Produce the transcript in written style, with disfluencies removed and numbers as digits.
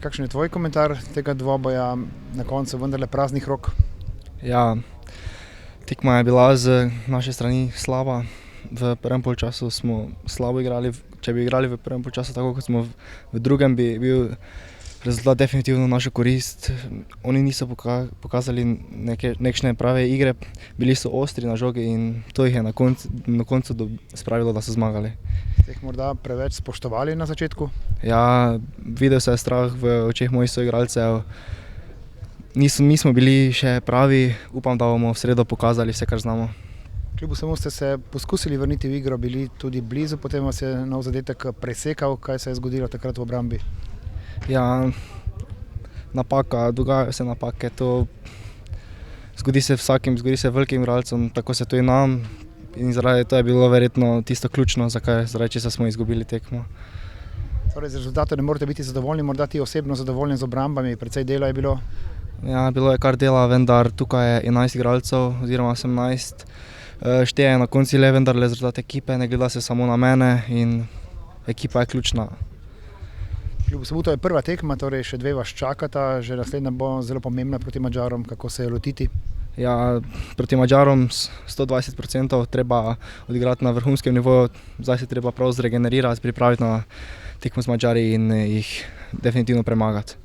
kakšen je tvoj komentar tega dvoboja, na koncu vendarle praznih rok? Ja, tekma je bila z naše strani slaba. V prvem polčasu smo slabo igrali. Če bi igrali v prvem polčasu tako, kot smo v drugem, bi bil rezultat definitivno v našo korist. Oni niso pokazali nekšne prave igre, bili so ostri na žogi in to jih je na koncu spravilo, da so zmagali. Ste jih morda preveč spoštovali na začetku? Ja, videl se je strah v očeh mojih soigralcev. Nismo bili še pravi, upam, da bomo v sredo pokazali vse, kar znamo. Kljub vsemu ste se poskusili vrniti v igro, bili tudi blizu, potem vas je nov zadetek presekal. Kaj se je zgodilo takrat v obrambi? Ja, napaka, dogajajo se napake, to zgodi se zgodi se velikim igralcem, tako se tudi nam in zaradi to je bilo verjetno tisto ključno, zaradi česa smo izgubili tekmo. Torej, z rezultatom ne morete biti zadovoljni, morda ti osebno zadovoljen z obrambami, precej dela je bilo? Ja, bilo je kar dela, vendar tukaj je 11 igralcev oziroma 18. Šteje na koncu le vendarle rezultat ekipe, ne gleda se samo na mene in ekipa je ključna. Kljub vsemu to je prva tekma, torej še dve vas čakata, že naslednja bo zelo pomembna proti Madžarom, kako se je lotiti? Ja, proti Madžarom 120% treba odigrati na vrhunskem nivoju, zdaj se treba prav zregenerirati, pripraviti na tekmo z Madžari in jih definitivno premagati.